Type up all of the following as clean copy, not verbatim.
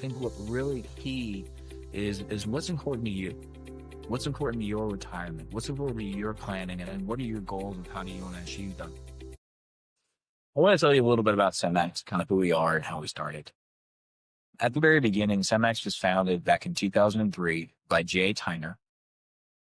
think what really key is what's important to you. What's important to your retirement? What's important to your planning? And what are your goals and how do you want to achieve them? I want to tell you a little bit about Semmax, kind of who we are and how we started. At the very beginning, Semmax was founded back in 2003 by Jay Tyner.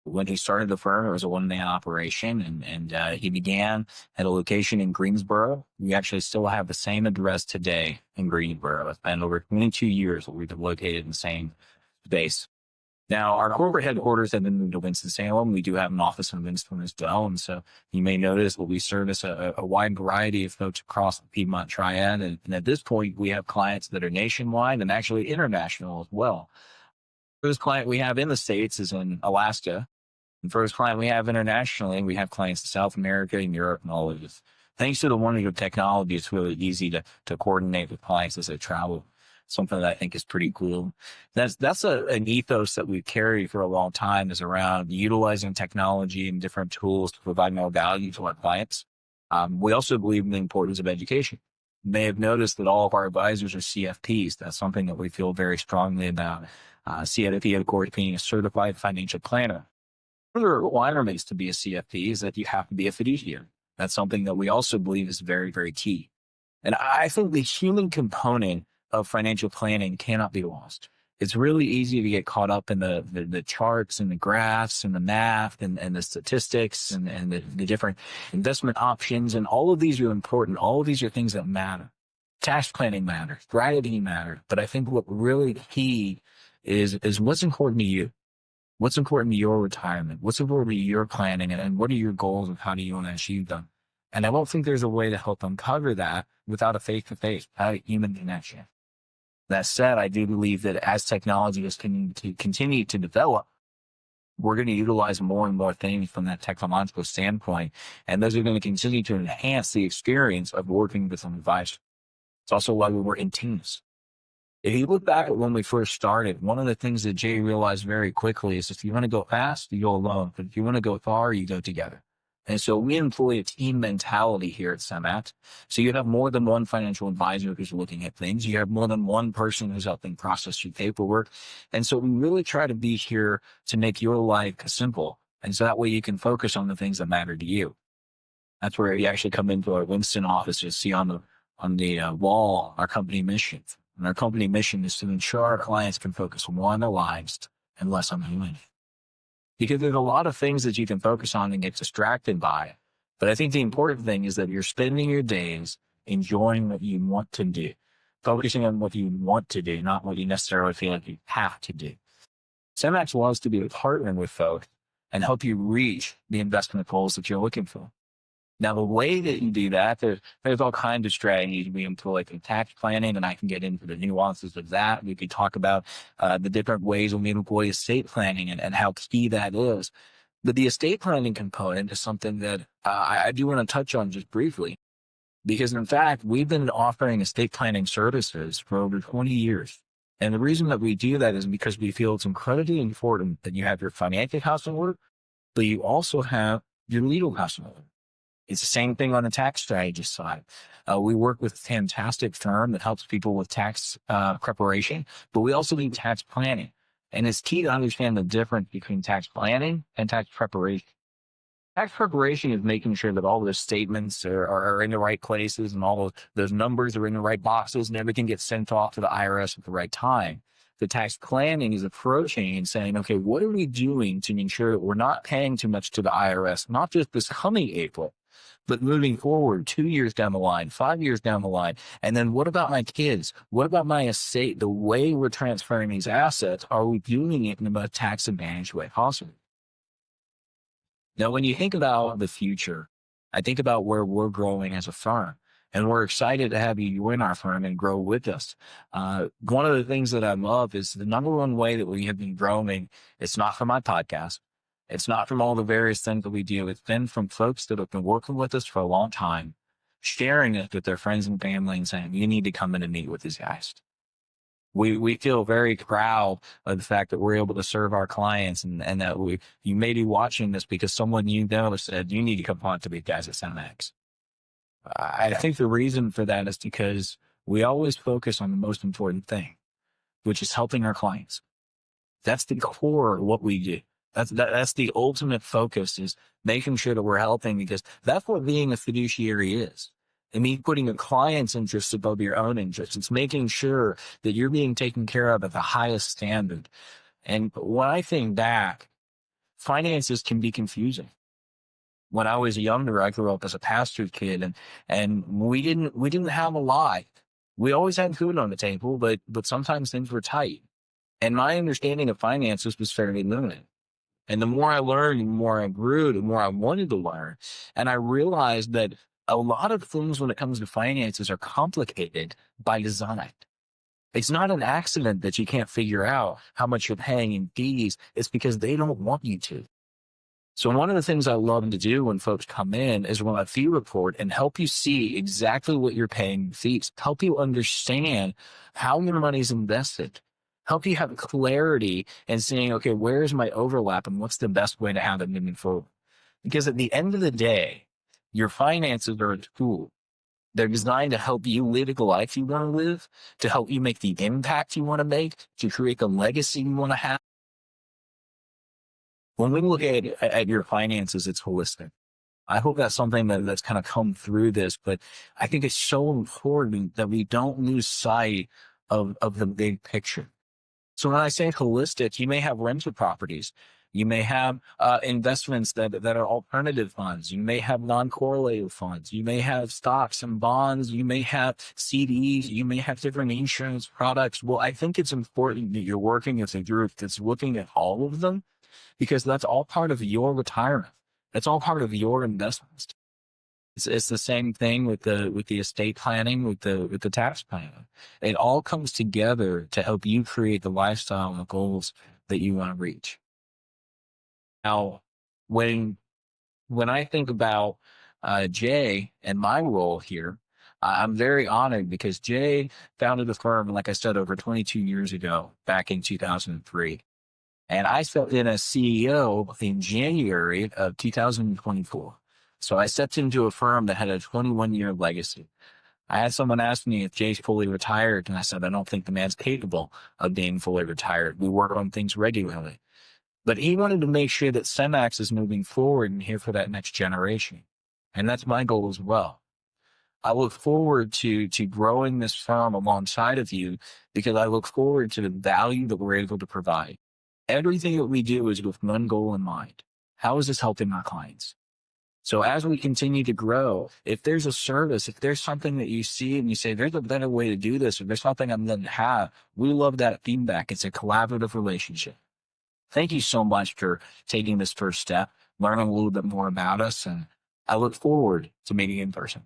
When he started the firm, it was a one-man operation, and he began at a location in Greensboro. We actually still have the same address today in Greensboro. It's been over 22 years that we've been located in the same space. Now, our corporate headquarters have been moved to Winston-Salem. We do have an office in Winston as well. And so you may notice that we service a wide variety of folks across the Piedmont Triad. And at this point, we have clients that are nationwide and actually international as well. The first client we have in the States is in Alaska. And first client we have internationally, we have clients in South America and Europe and all of this. Thanks to the wondering of technology, it's really easy to coordinate with clients as they travel. Something that I think is pretty cool. That's an ethos that we've carried for a long time, is around utilizing technology and different tools to provide more value to our clients. We also believe in the importance of education. You may have noticed that all of our advisors are CFPs. That's something that we feel very strongly about. CFP, of course, being a certified financial planner. One of the requirements to be a CFP is that you have to be a fiduciary. That's something that we also believe is very, very key. And I think the human component of financial planning cannot be lost. It's really easy to get caught up in the charts and the graphs and the math and the statistics and the different investment options. And all of these are important. All of these are things that matter. Tax planning matters. Strategy matters. But I think what really key is what's important to you. What's important to your retirement? What's important to your planning? And what are your goals and how do you want to achieve them? And I don't think there's a way to help uncover that without a face-to-face, without a human connection. That said, I do believe that as technology is continue to develop, we're going to utilize more and more things from that technological standpoint. And those are going to continue to enhance the experience of working with an advisor. It's also why we work in teams. If you look back at when we first started, one of the things that Jay realized very quickly is if you want to go fast, you go alone. But if you want to go far, you go together. And so we employ a team mentality here at Semmax. So you have more than one financial advisor who's looking at things. You have more than one person who's helping process your paperwork. And so we really try to be here to make your life simple. And so that way you can focus on the things that matter to you. That's where you actually come into our Winston office. You see on the wall our company mission. And our company mission is to ensure our clients can focus more on their lives and less on their money. Because there's a lot of things that you can focus on and get distracted by. But I think the important thing is that you're spending your days enjoying what you want to do, focusing on what you want to do, not what you necessarily feel like you have to do. Semmax wants to be a partner with folks and help you reach the investment goals that you're looking for. Now, the way that you do that, there's all kinds of strategies we employ from tax planning, and I can get into the nuances of that. We could talk about the different ways we employ estate planning and how key that is. But the estate planning component is something that I do want to touch on just briefly, because in fact, we've been offering estate planning services for over 20 years. And the reason that we do that is because we feel it's incredibly important that you have your financial house in order, but you also have your legal house in order. It's the same thing on the tax strategy side. We work with a fantastic firm that helps people with tax preparation, but we also do tax planning. And it's key to understand the difference between tax planning and tax preparation. Tax preparation is making sure that all those statements are in the right places and all those numbers are in the right boxes and everything gets sent off to the IRS at the right time. The tax planning is approaching and saying, okay, what are we doing to ensure that we're not paying too much to the IRS, not just this coming April, but moving forward 2 years down the line, 5 years down the line. And then what about my kids? What about my estate? The way we're transferring these assets, are we doing it in the most tax advantage way possible? Now, when you think about the future, I think about where we're growing as a firm. And we're excited to have you join our firm and grow with us. One of the things that I love is the number one way that we have been growing. It's not from my podcast. It's not from all the various things that we do. It's been from folks that have been working with us for a long time, sharing it with their friends and family and saying, you need to come in and meet with these guys. We feel very proud of the fact that we're able to serve our clients and that you may be watching this because someone you know said, you need to come on to be guys at Semmax. I think the reason for that is because we always focus on the most important thing. which is helping our clients. That's the core of what we do. That's the ultimate focus, is making sure that we're helping, because that's what being a fiduciary is. It means putting a client's interests above your own interests. It's making sure that you're being taken care of at the highest standard. And when I think back, finances can be confusing. When I was younger, I grew up as a pastor's kid, and we didn't have a lot. We always had food on the table, but sometimes things were tight. And my understanding of finances was fairly limited. And the more I learned, the more I grew, the more I wanted to learn. And I realized that a lot of things when it comes to finances are complicated by design. It's not an accident that you can't figure out how much you're paying in fees. It's because they don't want you to. So one of the things I love to do when folks come in is run a fee report and help you see exactly what you're paying in fees, help you understand how your money's invested, help you have clarity and saying, okay, where's my overlap and what's the best way to have it moving forward? Because at the end of the day, your finances are a tool. They're designed to help you live the life you want to live, to help you make the impact you want to make, to create the legacy you want to have. When we look at your finances, it's holistic. I hope that's something that's kind of come through this, but I think it's so important that we don't lose sight of the big picture. So when I say holistic, you may have rental properties. You may have investments that are alternative funds. You may have non-correlated funds. You may have stocks and bonds. You may have CDs. You may have different insurance products. Well, I think it's important that you're working as a group that's looking at all of them, because that's all part of your retirement. That's all part of your investments. It's the same thing with the estate planning, with the tax planning. It all comes together to help you create the lifestyle and the goals that you want to reach. Now, when I think about Jay and my role here, I'm very honored because Jay founded the firm, like I said, over 22 years ago, back in 2003. And I stepped in as CEO in January of 2024. So I stepped into a firm that had a 21-year legacy. I had someone ask me if Jay's fully retired, and I said, I don't think the man's capable of being fully retired. We work on things regularly. But he wanted to make sure that Semmax is moving forward and here for that next generation. And that's my goal as well. I look forward to growing this firm alongside of you, because I look forward to the value that we're able to provide. Everything that we do is with one goal in mind. How is this helping our clients? So as we continue to grow, if there's a service, if there's something that you see and you say, there's a better way to do this, or there's something I'm going to have, we love that feedback. It's a collaborative relationship. Thank you so much for taking this first step, learning a little bit more about us, and I look forward to meeting in person.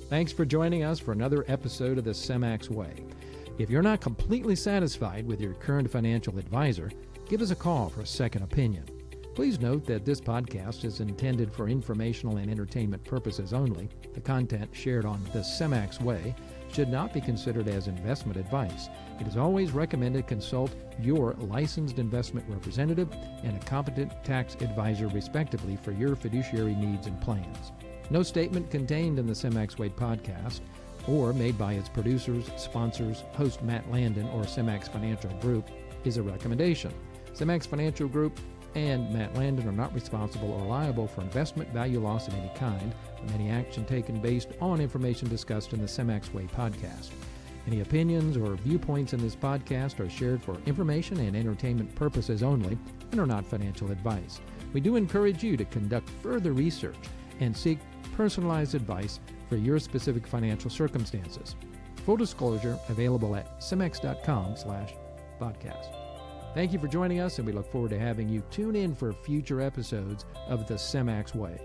Thanks for joining us for another episode of the Semmax Way. If you're not completely satisfied with your current financial advisor, give us a call for a second opinion. Please note that this podcast is intended for informational and entertainment purposes only. The content shared on the Semmax Way should not be considered as investment advice. It is always recommended consult your licensed investment representative and a competent tax advisor respectively for your fiduciary needs and plans. No statement contained in the Semmax Way podcast or made by its producers, sponsors, host Matt Landon, or Semmax Financial Group is a recommendation. Semmax Financial Group and Matt Landon are not responsible or liable for investment value loss of any kind from any action taken based on information discussed in the Semmax Way podcast. Any opinions or viewpoints in this podcast are shared for information and entertainment purposes only and are not financial advice. We do encourage you to conduct further research and seek personalized advice for your specific financial circumstances. Full disclosure available at semmax.com/podcast. Thank you for joining us, and we look forward to having you tune in for future episodes of the Semmax Way.